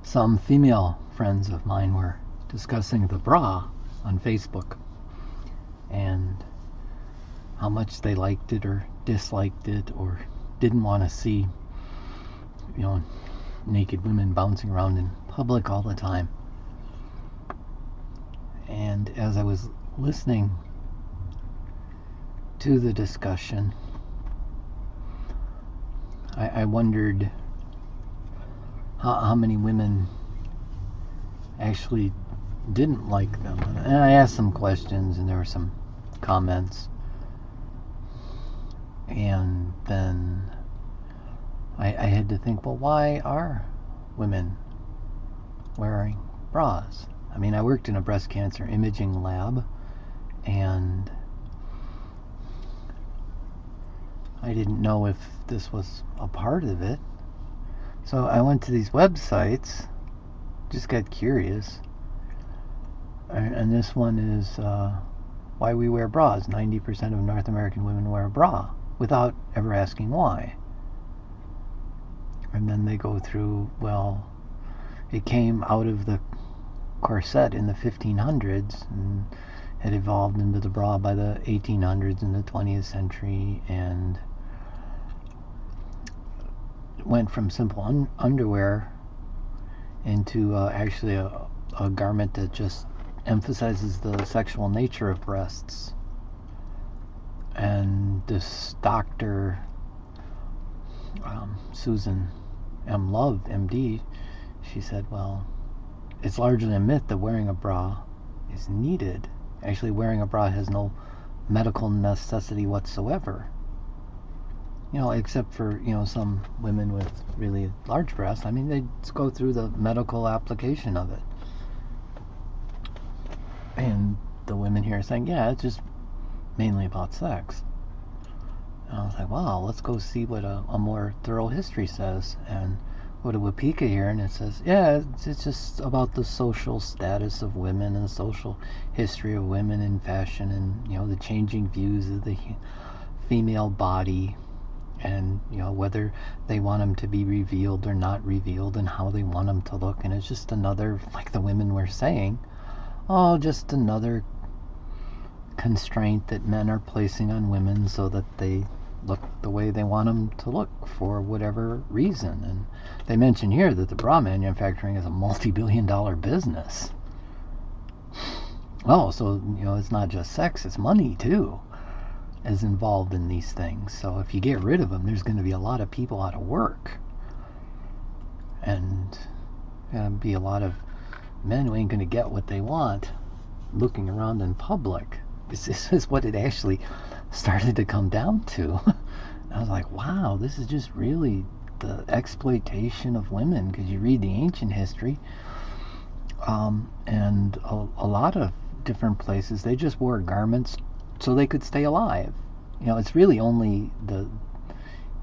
Some female friends of mine were discussing the bra on Facebook and how much they liked it or disliked it or didn't want to see, naked women bouncing around in public all the time. And as I was listening to the discussion, I wondered how many women actually didn't like them. And I asked some questions, and there were some comments. And then I had to think, well, why are women wearing bras? I mean, I worked in a breast cancer imaging lab, and I didn't know if this was a part of it. So I went to these websites, just got curious. And this one is why we wear bras. 90% of North American women wear a bra, without ever asking why. And then they go through, well, it came out of the corset in the 1500s and had evolved into the bra by the 1800s and the 20th century, and went from simple underwear into actually a garment that just emphasizes the sexual nature of breasts. And this doctor, Susan M. Love, MD, she said, well, it's largely a myth that wearing a bra is needed. Actually, wearing a bra has no medical necessity whatsoever. Except for, some women with really large breasts. I mean, they go through the medical application of it. And the women here are saying, yeah, it's just mainly about sex. And I was like, wow, let's go see what a more thorough history says. And go to Wapika here, and it says, yeah, it's just about the social status of women and the social history of women in fashion, and, the changing views of the female body, and whether they want them to be revealed or not revealed, and how they want them to look. And it's just another, like the women were saying, just another constraint that men are placing on women so that they look the way they want them to look for whatever reason. And they mention here that the bra manufacturing is a multi-billion-dollar business. So it's not just sex, it's money too is involved in these things. So if you get rid of them, there's going to be a lot of people out of work, and be a lot of men who ain't going to get what they want looking around in public. This is what it actually started to come down to. I was like, wow, this is just really the exploitation of women, because you read the ancient history, and a lot of different places, they just wore garments so they could stay alive. It's really only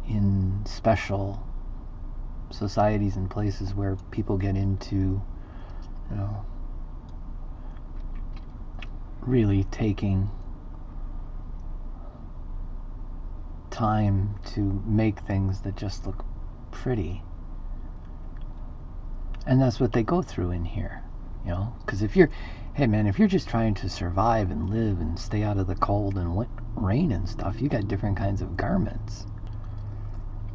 in special societies and places where people get into, really taking time to make things that just look pretty. And that's what they go through in here, because if you're just trying to survive and live and stay out of the cold and rain and stuff, you got different kinds of garments.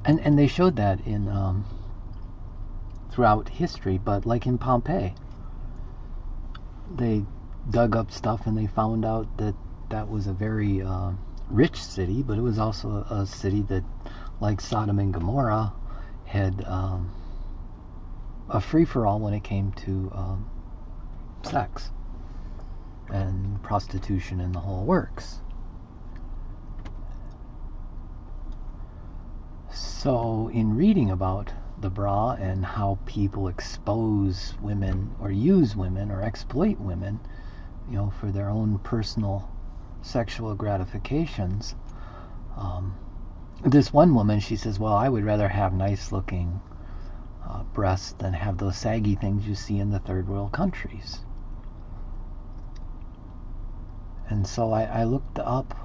And they showed that in throughout history, but like in Pompeii, they dug up stuff and they found out that was a very rich city, but it was also a city that, like Sodom and Gomorrah, had a free-for-all when it came to sex and prostitution and the whole works. So in reading about the bra and how people expose women or use women or exploit women, for their own personal sexual gratifications, this one woman, she says, well, I would rather have nice looking breasts than have those saggy things you see in the third world countries. And so I looked up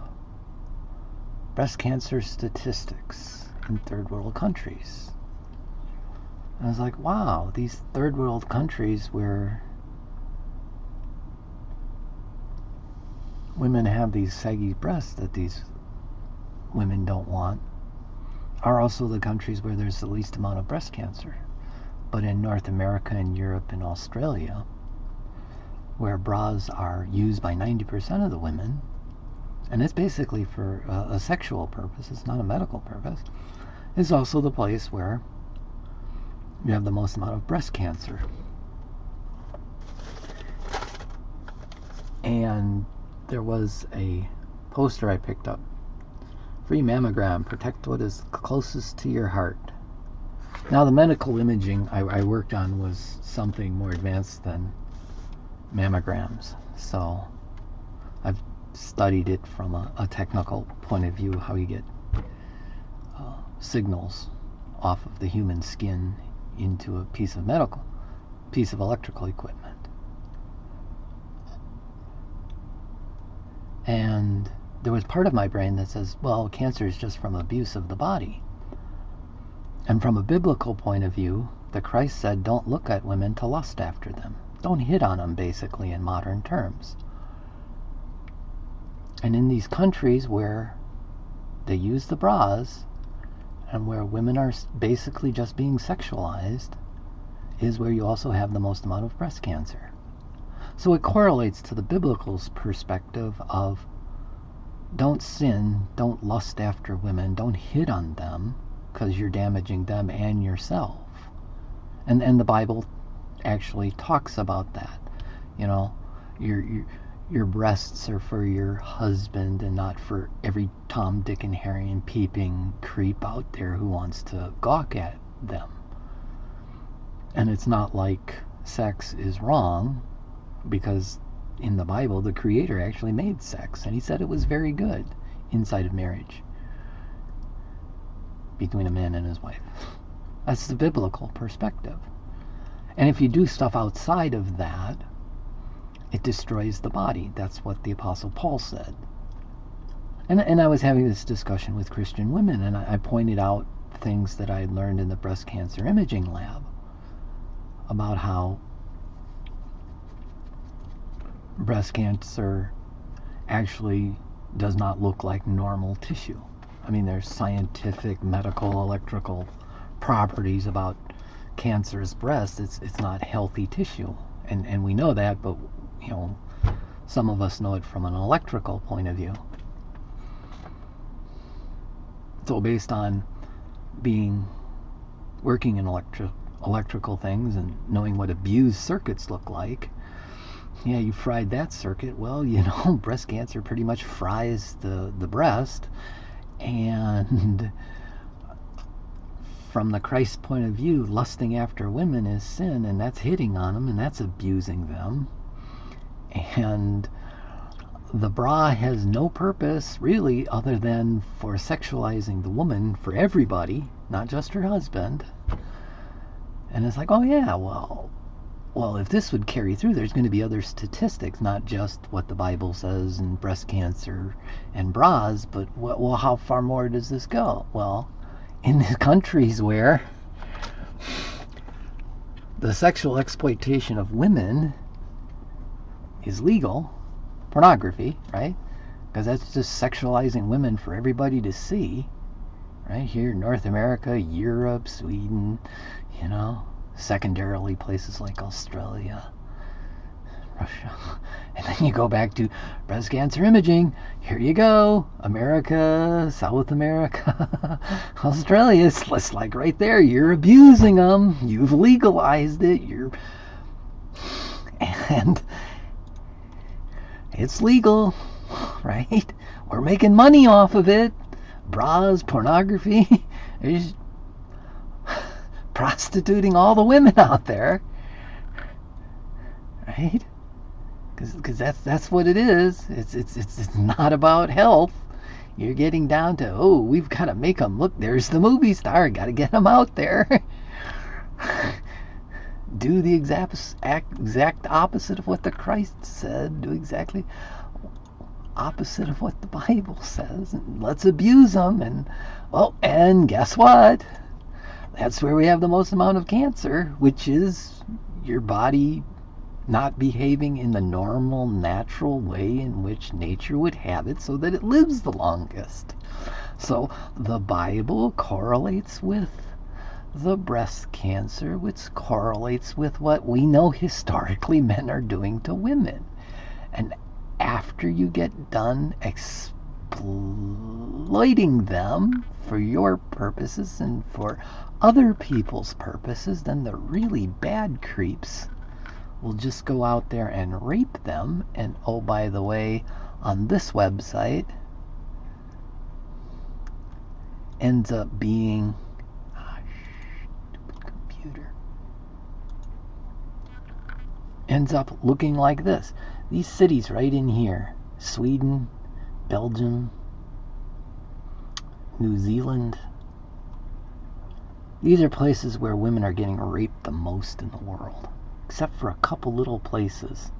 breast cancer statistics in third world countries. And I was like, wow, these third world countries where women have these saggy breasts that these women don't want are also the countries where there's the least amount of breast cancer. But in North America and Europe and Australia, where bras are used by 90% of the women, and it's basically for a sexual purpose, it's not a medical purpose, is also the place where you have the most amount of breast cancer. And there was a poster I picked up. Free mammogram, protect what is closest to your heart. Now the medical imaging I worked on was something more advanced than mammograms. So I've studied it from a technical point of view, how you get signals off of the human skin into a piece of electrical equipment. And there was part of my brain that says, well, cancer is just from abuse of the body. And from a biblical point of view, the Christ said, don't look at women to lust after them. Don't hit on them, basically, in modern terms. And in these countries where they use the bras and where women are basically just being sexualized is where you also have the most amount of breast cancer. So it correlates to the biblical perspective of don't sin, don't lust after women, don't hit on them because you're damaging them and yourself. And the Bible actually talks about that. You know, your breasts are for your husband and not for every Tom, Dick, and Harry and peeping creep out there who wants to gawk at them. And it's not like sex is wrong, because in the Bible the Creator actually made sex and he said it was very good inside of marriage between a man and his wife. That's the biblical perspective. And if you do stuff outside of that, it destroys the body. That's what the Apostle Paul said. And I was having this discussion with Christian women, and I pointed out things that I had learned in the breast cancer imaging lab about how breast cancer actually does not look like normal tissue. I mean, there's scientific, medical, electrical properties about cancerous breasts. It's not healthy tissue, and we know that, but you know, some of us know it from an electrical point of view. So based on working in electrical things and knowing what abused circuits look like, yeah, you fried that circuit. Well, you know, breast cancer pretty much fries the breast. And from the Christ point of view, lusting after women is sin, and that's hitting on them, and that's abusing them. And the bra has no purpose, really, other than for sexualizing the woman for everybody, not just her husband. And it's like, oh yeah, well, if this would carry through, there's going to be other statistics, not just what the Bible says and breast cancer and bras, but well, how far more does this go? Well, in the countries where the sexual exploitation of women is legal, pornography, right? Because that's just sexualizing women for everybody to see, right? Here in North America, Europe, Sweden, you know, secondarily places like Australia, Russia. And then you go back to breast cancer imaging. Here you go. America, South America, Australia. It's like right there. You're abusing them. You've legalized it. And it's legal, right? We're making money off of it. Bras, pornography. There's prostituting all the women out there, right? Because that's what it is. It's not about health. You're getting down to, oh, we've got to make them look. There's the movie star. Got to get them out there. Do the exact opposite of what the Christ said. Do exactly opposite of what the Bible says. And let's abuse them. And guess what? That's where we have the most amount of cancer, which is your body not behaving in the normal, natural way in which nature would have it so that it lives the longest. So the Bible correlates with the breast cancer, which correlates with what we know historically men are doing to women. And after you get done exploiting them for your purposes and for other people's purposes, then the really bad creeps will just go out there and rape them. And oh, by the way, on this website ends up being stupid computer ends up looking like this. These cities right in here: Sweden, Belgium, New Zealand. These are places where women are getting raped the most in the world, except for a couple little places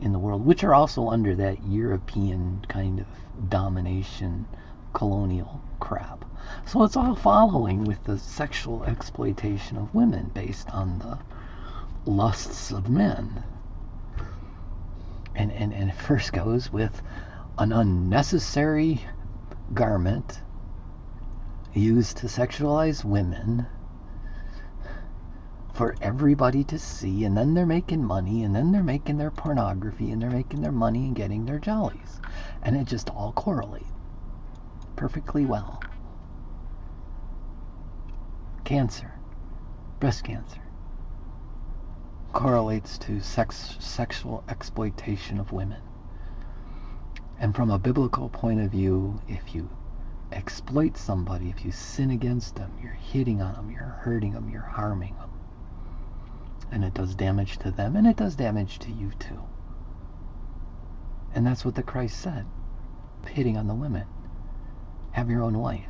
in the world, which are also under that European kind of domination, colonial crap. So it's all following with the sexual exploitation of women based on the lusts of men. And it first goes with an unnecessary garment used to sexualize women for everybody to see, and then they're making money, and then they're making their pornography, and they're making their money and getting their jollies. And it just all correlates perfectly well. Cancer, breast cancer, correlates to sexual exploitation of women. And from a biblical point of view, if you exploit somebody, if you sin against them, you're hitting on them, you're hurting them, you're harming them. And it does damage to them, and it does damage to you too. And that's what the Christ said. Hitting on the women. Have your own wife.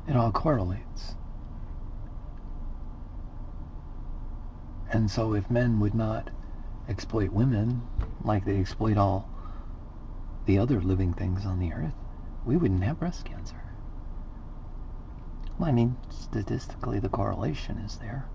It all correlates. And so if men would not exploit women like they exploit all the other living things on the earth, we wouldn't have breast cancer. Well, I mean, statistically the correlation is there.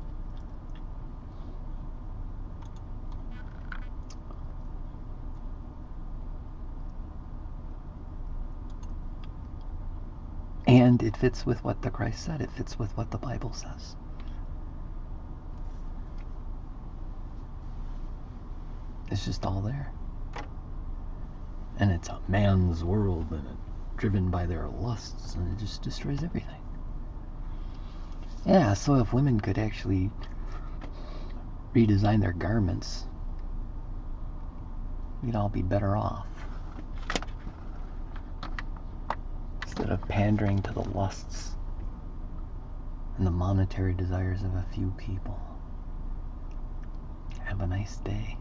And it fits with what the Christ said. It fits with what the Bible says. It's just all there. And it's a man's world, and it's driven by their lusts, and it just destroys everything. Yeah, so if women could actually redesign their garments, we'd all be better off. Instead of pandering to the lusts and the monetary desires of a few people. Have a nice day.